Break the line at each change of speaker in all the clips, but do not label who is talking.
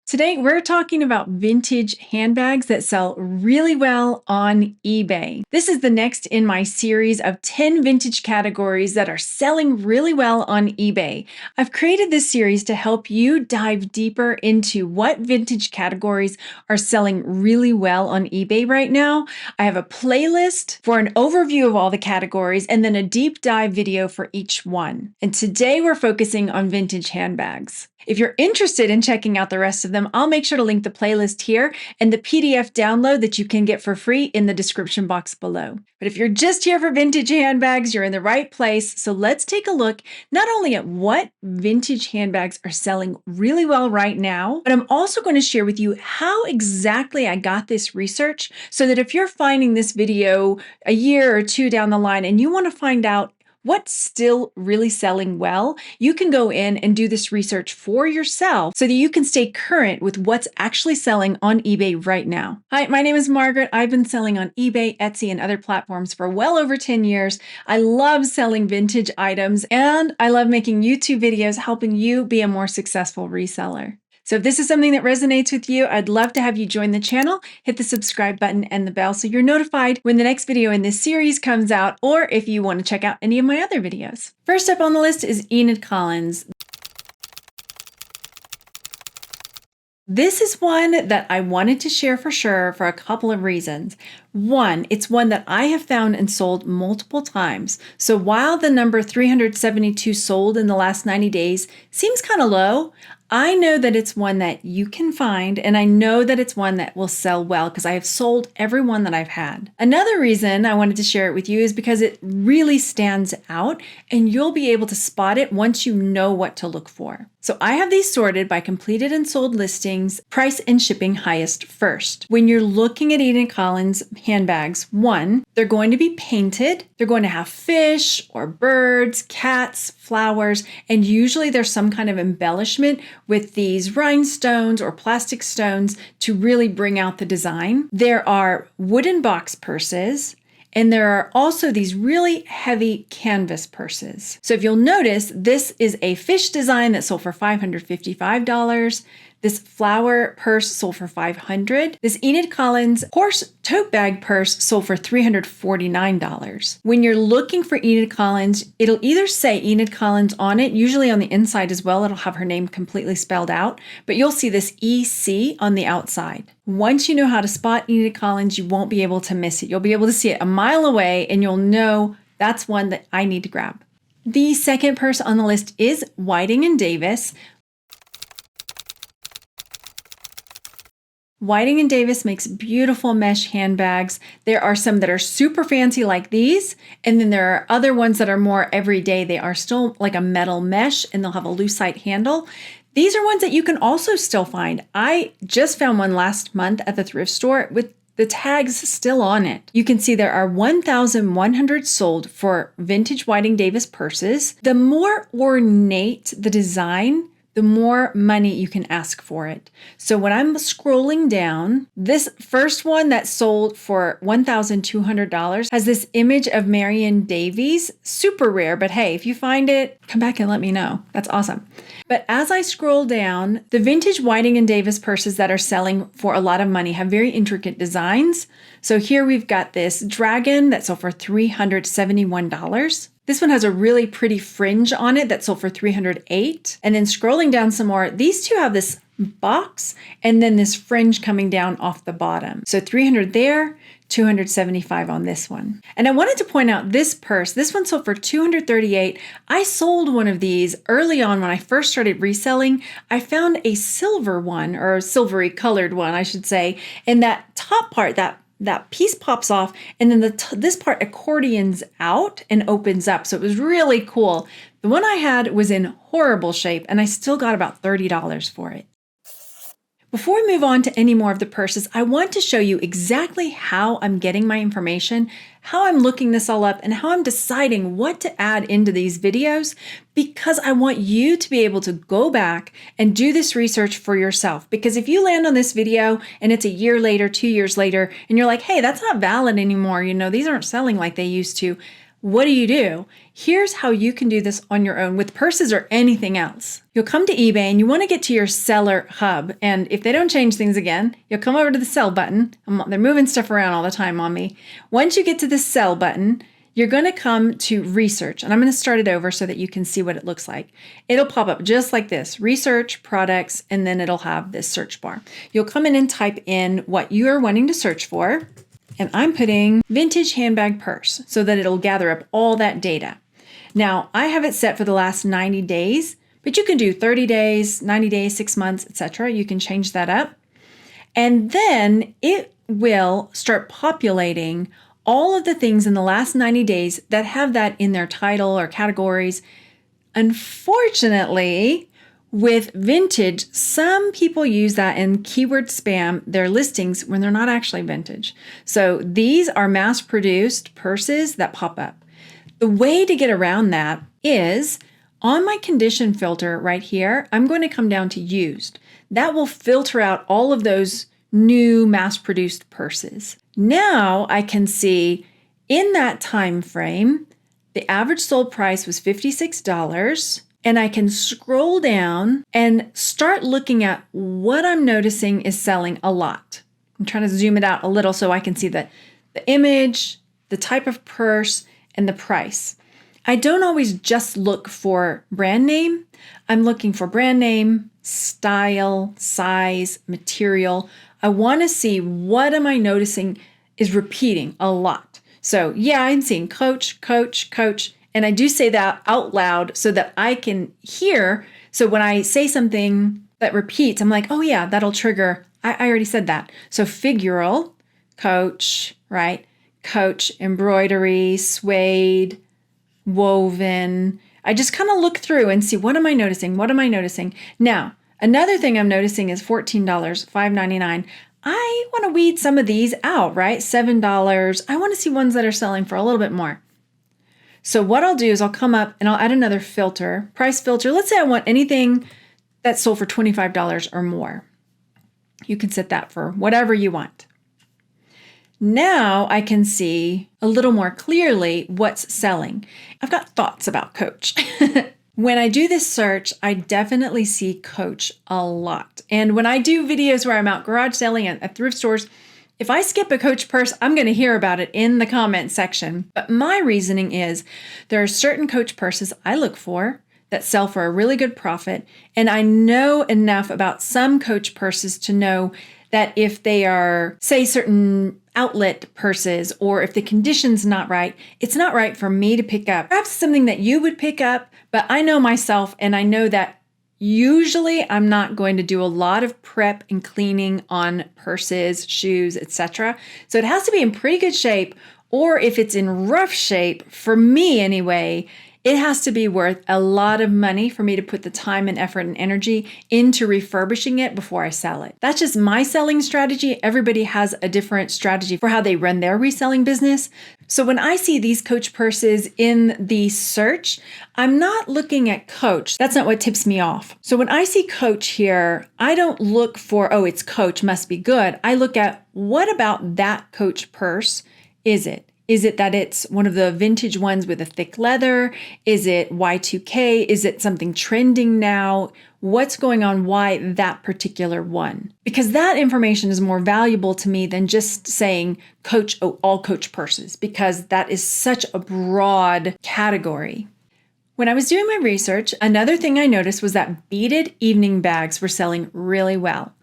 Today, we're talking about vintage handbags that sell really well on eBay. This is the next in my series of 10 vintage categories that are selling really well on eBay. I've created this series to help you dive deeper into what vintage categories are selling really well on eBay right now. I have a playlist for an overview of all the categories and then a deep dive video for each one. And today, we're focusing on vintage handbags. If you're interested in checking out the rest of them, I'll make sure to link the playlist here and the PDF download that you can get for free in the description box below. But if you're just here for vintage handbags, you're in the right place. So let's take a look not only at what vintage handbags are selling really well right now, but I'm also going to share with you how exactly I got this research so that if you're finding this video a year or two down the line and you want to find out what's still really selling well, you can go in and do this research for yourself so that you can stay current with what's actually selling on eBay right now. Hi, my name is Margaret. I've been selling on eBay, Etsy, and other platforms for well over 10 years. I love selling vintage items, and I love making YouTube videos helping you be a more successful reseller. So if this is something that resonates with you, I'd love to have you join the channel, hit the subscribe button and the bell so you're notified when the next video in this series comes out, or if you want to check out any of my other videos. First up on the list is Enid Collins. This is one that I wanted to share for sure for a couple of reasons. One, it's one that I have found and sold multiple times. So while the number 372 sold in the last 90 days seems kind of low, I know that it's one that you can find, and I know that it's one that will sell well because I have sold every one that I've had. Another reason I wanted to share it with you is because it really stands out and you'll be able to spot it once you know what to look for. So I have these sorted by completed and sold listings, price and shipping highest first. When you're looking at Enid Collins handbags, one, they're going to be painted. They're going to have fish or birds, cats, flowers, and usually there's some kind of embellishment with these rhinestones or plastic stones to really bring out the design. There are wooden box purses, and there are also these really heavy canvas purses. So if you'll notice, this is a fish design that sold for $555. This flower purse sold for $500. This Enid Collins horse tote bag purse sold for $349. When you're looking for Enid Collins, it'll either say Enid Collins on it, usually on the inside as well, it'll have her name completely spelled out, but you'll see this EC on the outside. Once you know how to spot Enid Collins, you won't be able to miss it. You'll be able to see it a mile away and you'll know that's one that I need to grab. The second purse on the list is Whiting & Davis. Whiting & Davis makes beautiful mesh handbags. There are some that are super fancy like these, and then there are other ones that are more everyday. They are still like a metal mesh and they'll have a Lucite handle. These are ones that you can also still find. I just found one last month at the thrift store with the tags still on it. You can see there are 1,100 sold for vintage Whiting Davis purses. The more ornate the design, the more money you can ask for it. So when I'm scrolling down, this first one that sold for $1,200 has this image of Marion Davies, super rare, but hey, if you find it, come back and let me know. That's awesome. But as I scroll down, the vintage Whiting & Davis purses that are selling for a lot of money have very intricate designs. So here we've got this dragon that sold for $371. This one has a really pretty fringe on it that sold for $308. And then scrolling down some more, these two have this box and then this fringe coming down off the bottom. So $300 there, $275 on this one. And I wanted to point out this purse. This one sold for $238. I sold one of these early on when I first started reselling. I found a silver one, or a silvery colored one, I should say. And that top part, that piece pops off, and then this part accordions out and opens up. So it was really cool. The one I had was in horrible shape, and I still got about $30 for it. Before we move on to any more of the purses, I want to show you exactly how I'm getting my information, how I'm looking this all up, and how I'm deciding what to add into these videos, because I want you to be able to go back and do this research for yourself. Because if you land on this video and it's a year later, 2 years later, and you're like, hey, that's not valid anymore, these aren't selling like they used to, What do? Here's how you can do this on your own with purses or anything else. You'll come to eBay and you want to get to your seller hub. And if they don't change things again, you'll come over to the sell button. They're moving stuff around all the time on me. Once you get to the sell button, you're going to come to research, and I'm going to start it over so that you can see what it looks like. It'll pop up just like this, research, products, and then it'll have this search bar. You'll come in and type in what you are wanting to search for, and I'm putting vintage handbag purse so that it'll gather up all that data. Now, I have it set for the last 90 days, but you can do 30 days, 90 days, 6 months, etc. You can change that up. And then it will start populating all of the things in the last 90 days that have that in their title or categories. Unfortunately, with vintage, some people use that and keyword spam their listings when they're not actually vintage. So these are mass-produced purses that pop up. The way to get around that is on my condition filter right here, I'm going to come down to used. That will filter out all of those new mass-produced purses. Now I can see in that time frame, the average sold price was $56, and I can scroll down and start looking at what I'm noticing is selling a lot. I'm trying to zoom it out a little so I can see the image, the type of purse, and the price. I don't always just look for brand name. I'm looking for brand name, style, size, material. I want to see what am I noticing is repeating a lot. So yeah, I'm seeing Coach, Coach, Coach. And I do say that out loud so that I can hear. So when I say something that repeats, I'm like, oh yeah, that'll trigger. I already said that. So figural, Coach, right? Coach, embroidery, suede, woven. I just kind of look through and see, what am I noticing? What am I noticing? Now, another thing I'm noticing is $14, $5.99. I want to weed some of these out, right? $7. I want to see ones that are selling for a little bit more. So what I'll do is I'll come up and I'll add another filter, price filter. Let's say I want anything that's sold for $25 or more. You can set that for whatever you want. Now I can see a little more clearly what's selling. I've got thoughts about Coach. When I do this search, I definitely see Coach a lot. And when I do videos where I'm out garage selling at thrift stores, if I skip a Coach purse, I'm going to hear about it in the comment section. But my reasoning is there are certain Coach purses I look for that sell for a really good profit. And I know enough about some Coach purses to know that if they are, say, certain outlet purses, or if the condition's not right, it's not right for me to pick up. Perhaps something that you would pick up, but I know myself and I know that usually I'm not going to do a lot of prep and cleaning on purses, shoes, etc. So it has to be in pretty good shape, or if it's in rough shape, for me anyway, it has to be worth a lot of money for me to put the time and effort and energy into refurbishing it before I sell it. That's just my selling strategy. Everybody has a different strategy for how they run their reselling business. So when I see these Coach purses in the search, I'm not looking at Coach. That's not what tips me off. So when I see Coach here, I don't look for, oh, it's Coach, must be good. I look at, what about that Coach purse is it? Is it that it's one of the vintage ones with a thick leather? Is it Y2K? Is it something trending now? What's going on? Why that particular one? Because that information is more valuable to me than just saying Coach, oh, all Coach purses, because that is such a broad category. When I was doing my research, another thing I noticed was that beaded evening bags were selling really well.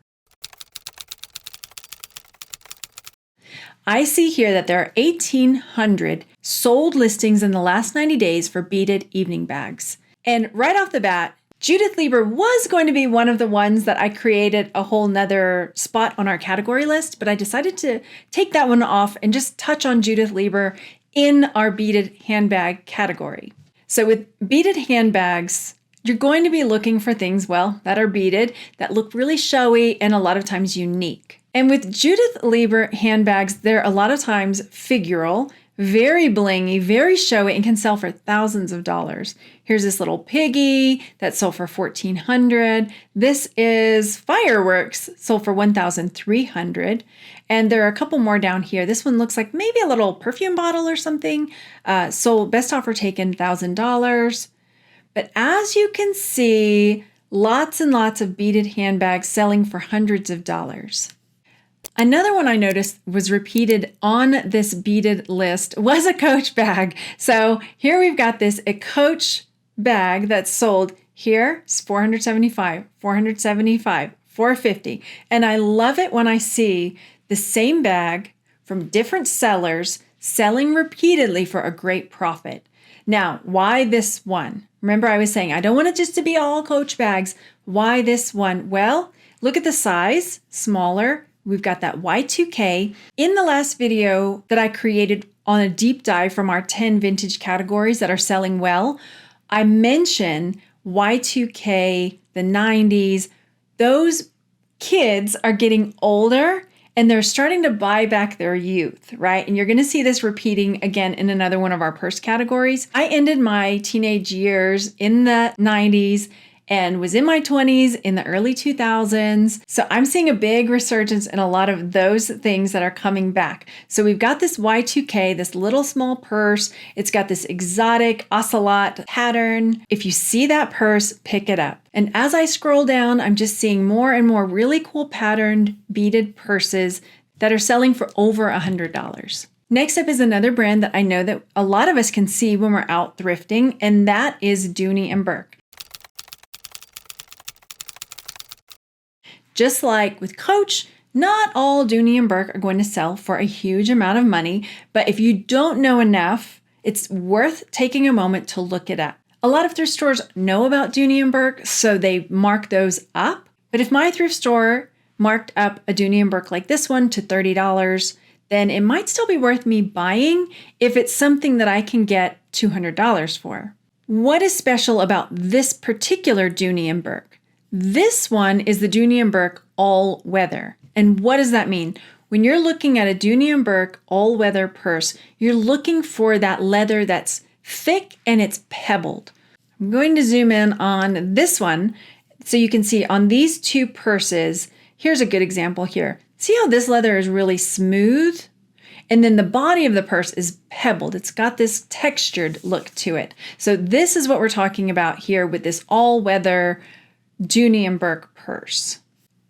I see here that there are 1,800 sold listings in the last 90 days for beaded evening bags. And right off the bat, Judith Lieber was going to be one of the ones that I created a whole nother spot on our category list, but I decided to take that one off and just touch on Judith Lieber in our beaded handbag category. So with beaded handbags, you're going to be looking for things, well, that are beaded, that look really showy and a lot of times unique. And with Judith Lieber handbags, they're a lot of times figural, Very blingy, very showy, and can sell for thousands of dollars. Here's this little piggy that sold for $1,400. This is fireworks, sold for $1,300. And there are a couple more down here. This one looks like maybe a little perfume bottle or something. Sold, best offer taken, $1,000. But as you can see, lots and lots of beaded handbags selling for hundreds of dollars. Another one I noticed was repeated on this beaded list was a Coach bag. So here we've got a Coach bag that's sold here. It's $475, $475, $450. And I love it when I see the same bag from different sellers selling repeatedly for a great profit. Now, why this one? Remember I was saying, I don't want it just to be all Coach bags. Why this one? Well, look at the size, smaller. We've got that Y2K. In the last video that I created on a deep dive from our 10 vintage categories that are selling well, I mentioned Y2K, the 90s. Those kids are getting older and they're starting to buy back their youth, right? And you're going to see this repeating again in another one of our purse categories. I ended my teenage years in the 90s and was in my 20s in the early 2000s. So I'm seeing a big resurgence in a lot of those things that are coming back. So we've got this Y2K, this little small purse. It's got this exotic ocelot pattern. If you see that purse, pick it up. And as I scroll down, I'm just seeing more and more really cool patterned beaded purses that are selling for over $100. Next up is another brand that I know that a lot of us can see when we're out thrifting, and that is Dooney and Bourke. Just like with Coach, not all Dooney and Bourke are going to sell for a huge amount of money, but if you don't know enough, it's worth taking a moment to look it up. A lot of thrift stores know about Dooney and Bourke, so they mark those up. But if my thrift store marked up a Dooney and Bourke like this one to $30, then it might still be worth me buying if it's something that I can get $200 for. What is special about this particular Dooney and Bourke? This one is the Dooney and Bourke all weather. And what does that mean? When you're looking at a Dooney and Bourke all weather purse, you're looking for that leather that's thick and it's pebbled. I'm going to zoom in on this one so you can see on these two purses. Here's a good example here. See how this leather is really smooth? And then the body of the purse is pebbled. It's got this textured look to it. So this is what we're talking about here with this all weather Dooney and Bourke purse.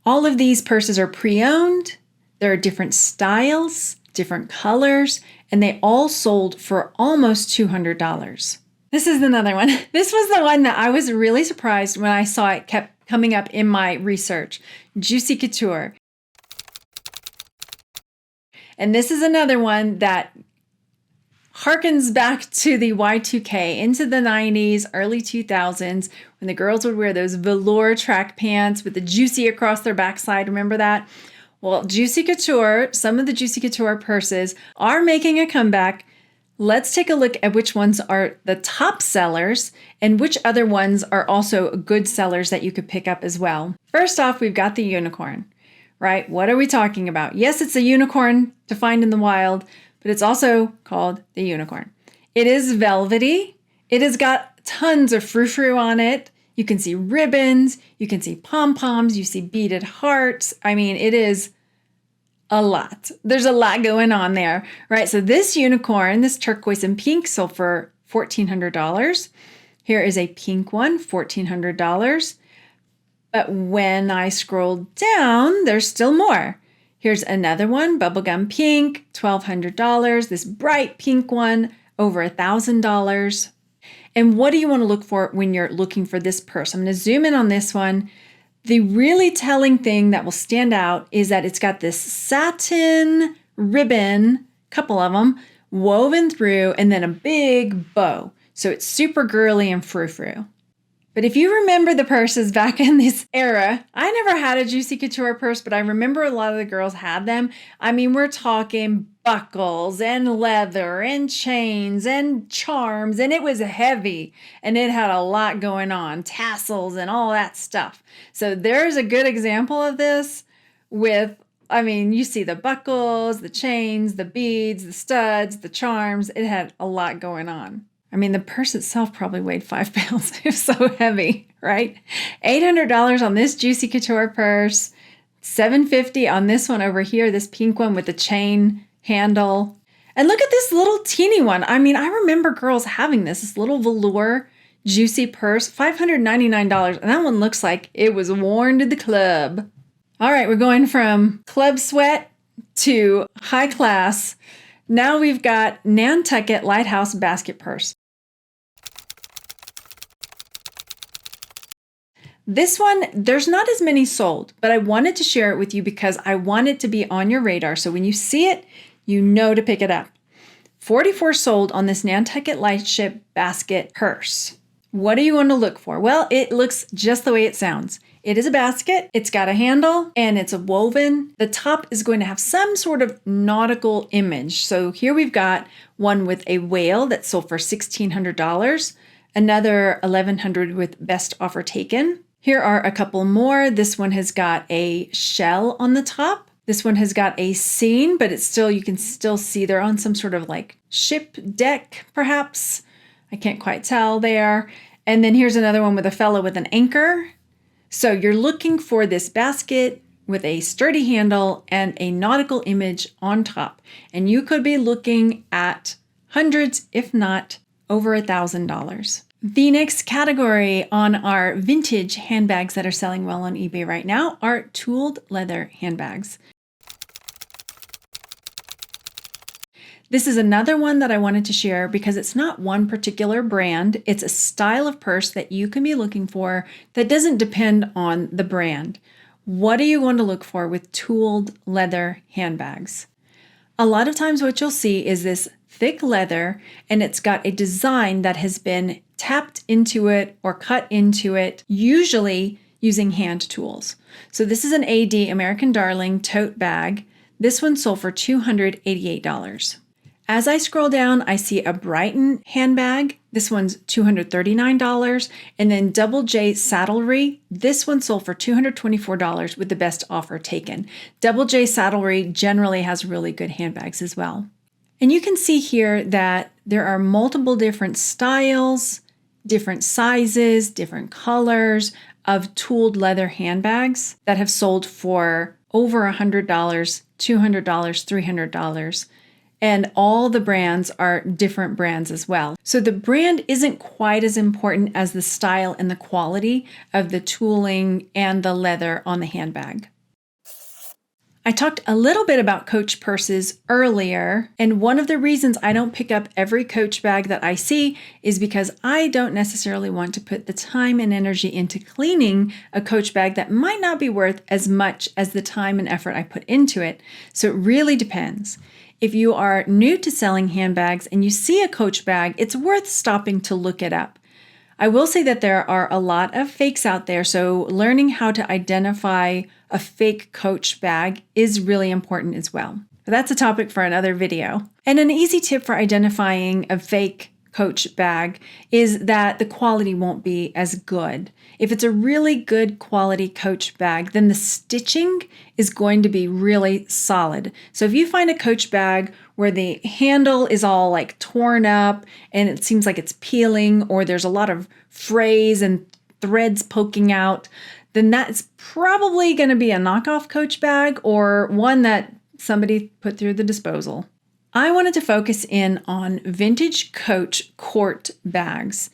All of these purses are pre-owned. There are different styles, different colors, and they all sold for almost $200. This is another one. This was the one that I was really surprised when I saw it kept coming up in my research. Juicy Couture. And this is another one that harkens back to the Y2K, into the 90s, early 2000s, when the girls would wear those velour track pants with the juicy across their backside. Remember that? Well, Juicy Couture, some of the Juicy Couture purses are making a comeback. Let's take a look at which ones are the top sellers and which other ones are also good sellers that you could pick up as well. First off, we've got the unicorn, right? What are we talking about? Yes, it's a unicorn to find in the wild, but it's also called the unicorn. It is velvety. It has got tons of frou-frou on it. You can see ribbons, you can see pom-poms, you see beaded hearts. I mean, it is a lot. There's a lot going on there, right? So this unicorn, this turquoise and pink, sold for $1,400. Here is a pink one, $1,400. But when I scroll down, there's still more. Here's another one, bubblegum pink, $1,200. This bright pink one, over $1,000. And what do you want to look for when you're looking for this purse? I'm going to zoom in on this one. The really telling thing that will stand out is that it's got this satin ribbon, couple of them, woven through, and then a big bow. So it's super girly and frou-frou. But if you remember the purses back in this era, I never had a Juicy Couture purse, but I remember a lot of the girls had them. I mean, we're talking buckles and leather and chains and charms, and it was heavy and it had a lot going on, tassels and all that stuff. So there's a good example of this with I mean, you see the buckles, the chains, the beads, the studs, the charms. It had a lot going on. I mean, the purse itself probably weighed 5 pounds. It was so heavy, right? $800 on this Juicy Couture purse. $750 on this one over here, this pink one with the chain handle. And look at this little teeny one. I mean, I remember girls having this little velour juicy purse, $599. And that one looks like it was worn to the club. All right, we're going from club sweat to high class. Now we've got Nantucket Lighthouse basket purse. This one, there's not as many sold, but I wanted to share it with you because I want it to be on your radar. So when you see it, you know to pick it up. 44 sold on this Nantucket Lightship basket purse. What are you going to look for? Well, it looks just the way it sounds. It is a basket, it's got a handle, and it's a woven. The top is going to have some sort of nautical image. So here we've got one with a whale that sold for $1,600, another $1,100 with best offer taken. Here are a couple more. This one has got a shell on the top. This one has got a scene, but it's still, you can still see they're on some sort of like ship deck, perhaps. I can't quite tell there. And then here's another one with a fellow with an anchor. So you're looking for this basket with a sturdy handle and a nautical image on top. And you could be looking at hundreds, if not over $1,000. The next category on our vintage handbags that are selling well on eBay right now are tooled leather handbags. This is another one that I wanted to share because it's not one particular brand. It's a style of purse that you can be looking for that doesn't depend on the brand. What are you going to look for with tooled leather handbags? A lot of times what you'll see is this thick leather and it's got a design that has been tapped into it or cut into it, usually using hand tools. So this is an AD American Darling tote bag. This one sold for $288. As I scroll down, I see a Brighton handbag. This one's $239. And then Double J Saddlery. This one sold for $224 with the best offer taken. Double J Saddlery generally has really good handbags as well. And you can see here that there are multiple different styles, different sizes, different colors of tooled leather handbags that have sold for over $100, $200, $300. And all the brands are different brands as well. So the brand isn't quite as important as the style and the quality of the tooling and the leather on the handbag. I talked a little bit about Coach purses earlier, and one of the reasons I don't pick up every Coach bag that I see is because I don't necessarily want to put the time and energy into cleaning a Coach bag that might not be worth as much as the time and effort I put into it. So it really depends. If you are new to selling handbags and you see a Coach bag, it's worth stopping to look it up. I will say that there are a lot of fakes out there, so learning how to identify a fake Coach bag is really important as well. But that's a topic for another video. And an easy tip for identifying a fake Coach bag is that the quality won't be as good. If it's a really good quality Coach bag, then the stitching is going to be really solid. So if you find a Coach bag where the handle is all like torn up and it seems like it's peeling, or there's a lot of frays and threads poking out, then that's probably going to be a knockoff Coach bag or one that somebody put through the disposal. I wanted to focus in on vintage Coach court bags.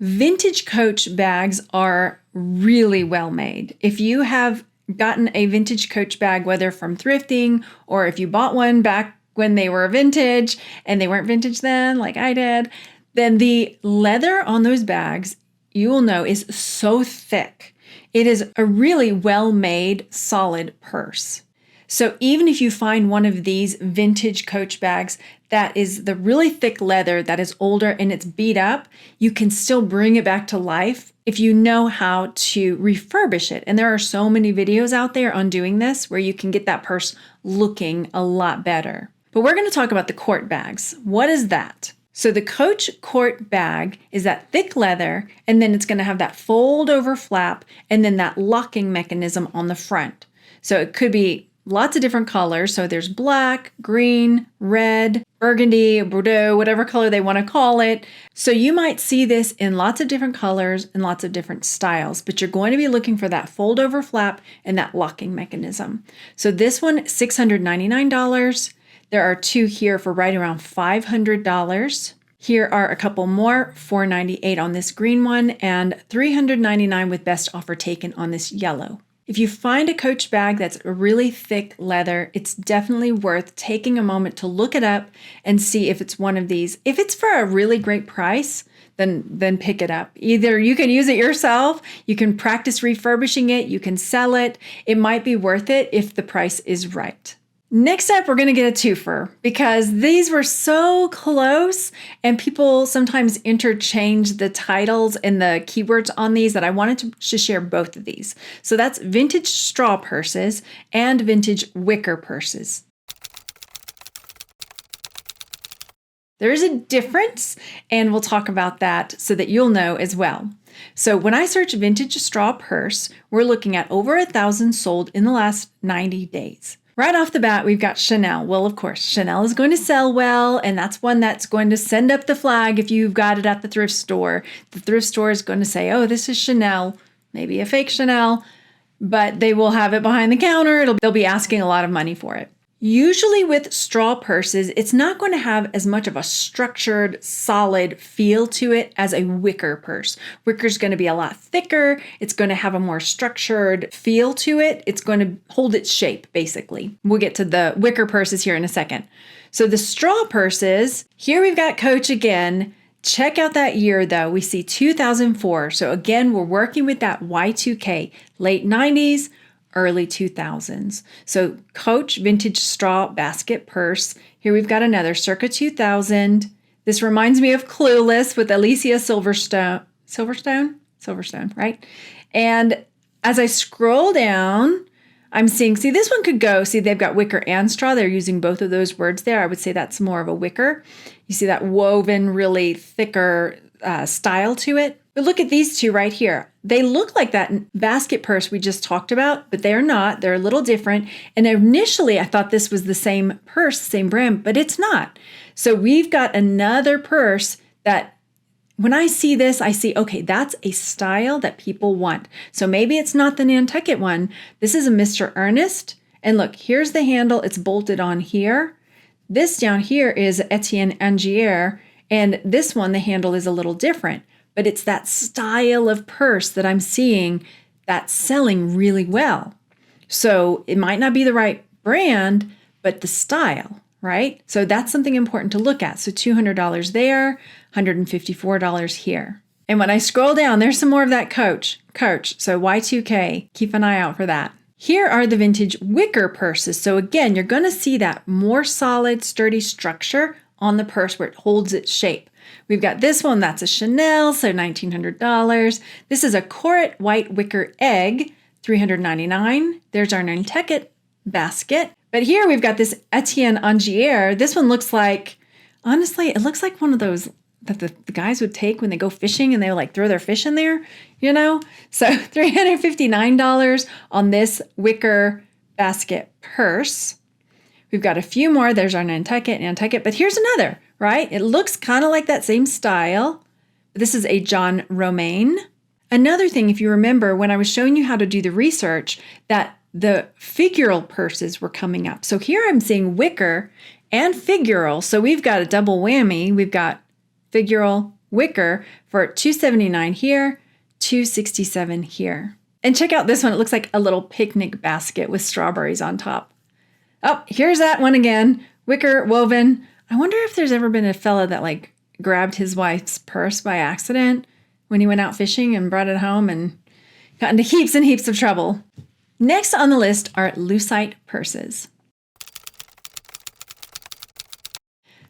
Vintage Coach bags are really well made. If you have gotten a vintage Coach bag, whether from thrifting or if you bought one back when they were vintage and they weren't vintage then, like I did, then the leather on those bags, you will know, is so thick. It is a really well-made, solid purse. So even if you find one of these vintage Coach bags that is the really thick leather that is older and it's beat up, you can still bring it back to life if you know how to refurbish it. And there are so many videos out there on doing this where you can get that purse looking a lot better. But we're going to talk about the court bags. What is that? So the Coach Court bag is that thick leather, and then it's going to have that fold over flap and then that locking mechanism on the front. So it could be lots of different colors. So there's black, green, red, burgundy, Bordeaux, whatever color they want to call it. So you might see this in lots of different colors and lots of different styles, but you're going to be looking for that fold over flap and that locking mechanism. So this one, $699. There are two here for right around $500. Here are a couple more, $498 on this green one and $399 with best offer taken on this yellow. If you find a Coach bag that's a really thick leather, it's definitely worth taking a moment to look it up and see if it's one of these. If it's for a really great price, then pick it up. Either you can use it yourself, you can practice refurbishing it, you can sell it. It might be worth it if the price is right. Next up, we're going to get a twofer because these were so close and people sometimes interchange the titles and the keywords on these that I wanted to share both of these. So that's vintage straw purses and vintage wicker purses. There is a difference, and we'll talk about that so that you'll know as well. So when I search vintage straw purse, we're looking at over 1,000 sold in the last 90 days. Right off the bat, we've got Chanel. Well, of course, Chanel is going to sell well, and that's one that's going to send up the flag if you've got it at the thrift store. The thrift store is going to say, oh, this is Chanel, maybe a fake Chanel, but they will have it behind the counter. They'll be asking a lot of money for it. Usually with straw purses, it's not going to have as much of a structured, solid feel to it as a wicker purse. Wicker's going to be a lot thicker. It's going to have a more structured feel to it. It's going to hold its shape, basically. We'll get to the wicker purses here in a second. So the straw purses, here we've got Coach again. Check out that year though. We see 2004. So again, we're working with that Y2K, late 90s, early 2000s. So Coach vintage straw basket purse. Here we've got another circa 2000. This reminds me of Clueless with Alicia Silverstone, right? And as I scroll down, I'm seeing, see this one could go, see they've got wicker and straw. They're using both of those words there. I would say that's more of a wicker. You see that woven, really thicker style to it. But look at these two right here. They look like that basket purse we just talked about, but they're not. They're a little different. And initially I thought this was the same purse, same brand, but it's not. So we've got another purse that when I see this, I see, okay, that's a style that people want. So maybe it's not the Nantucket one. This is a Mr. Ernest. And look, here's the handle. It's bolted on here. This down here is Etienne Angier. And this one, the handle is a little different. But it's that style of purse that I'm seeing that's selling really well. So it might not be the right brand, but the style, right? So that's something important to look at. So $200 there, $154 here. And when I scroll down, there's some more of that Coach. So Y2K, keep an eye out for that. Here are the vintage wicker purses. So again, you're going to see that more solid, sturdy structure on the purse where it holds its shape. We've got this one, that's a Chanel, so $1,900. This is a Coret white wicker egg, $399. There's our Nantucket basket. But here we've got this Etienne Angier. This one looks like, honestly, it looks like one of those that the guys would take when they go fishing and they would like throw their fish in there, you know? So $359 on this wicker basket purse. We've got a few more. There's our Nantucket, but here's another, right? It looks kind of like that same style. This is a John Romaine. Another thing, if you remember, when I was showing you how to do the research, that the figural purses were coming up. So here I'm seeing wicker and figural. So we've got a double whammy. We've got figural wicker for $279 here, $267 here. And check out this one. It looks like a little picnic basket with strawberries on top. Oh, here's that one again. Wicker woven. I wonder if there's ever been a fella that like grabbed his wife's purse by accident when he went out fishing and brought it home and got into heaps and heaps of trouble. Next on the list are Lucite purses.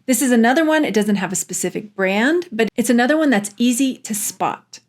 This is another one. It doesn't have a specific brand, but it's another one that's easy to spot.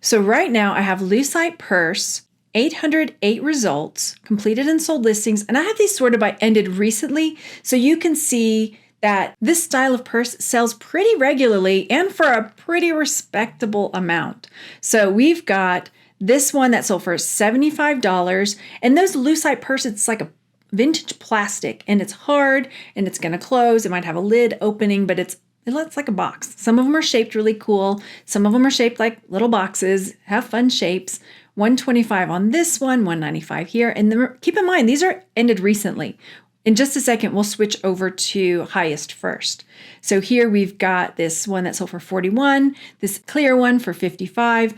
So right now I have Lucite purse, 808 results, completed and sold listings, and I have these sorted by ended recently, so you can see that this style of purse sells pretty regularly and for a pretty respectable amount. So we've got this one that sold for $75, and those Lucite purses, it's like a vintage plastic, and it's hard, and it's going to close. It might have a lid opening, but it looks like a box. Some of them are shaped really cool. Some of them are shaped like little boxes, have fun shapes. $125 on this one, $195 here. And then keep in mind, these are ended recently. In just a second, we'll switch over to highest first. So here we've got this one that sold for $41, this clear one for $55.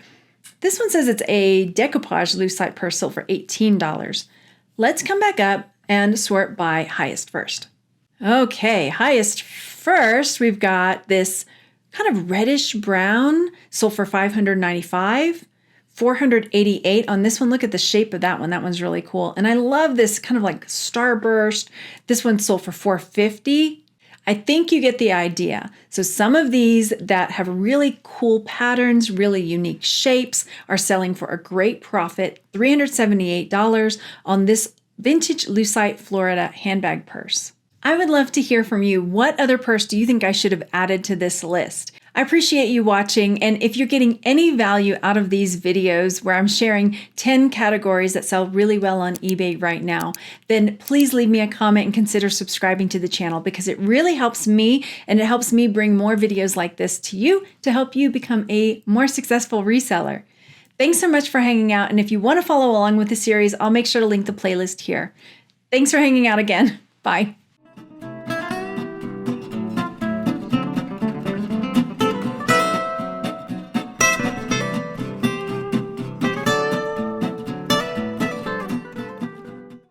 This one says it's a decoupage Lucite purse sold for $18. Let's come back up and sort by highest first. Okay, highest first, we've got this kind of reddish brown, sold for $595, $488 on this one. Look at the shape of that one. That one's really cool. And I love this kind of like starburst. This one sold for $450. I think you get the idea. So some of these that have really cool patterns, really unique shapes are selling for a great profit, $378 on this vintage Lucite Florida handbag purse. I would love to hear from you. What other purse do you think I should have added to this list? I appreciate you watching, and if you're getting any value out of these videos where I'm sharing 10 categories that sell really well on eBay right now, then please leave me a comment and consider subscribing to the channel, because it really helps me, and it helps me bring more videos like this to you to help you become a more successful reseller. Thanks so much for hanging out, and if you want to follow along with the series, I'll make sure to link the playlist here. Thanks for hanging out again. Bye.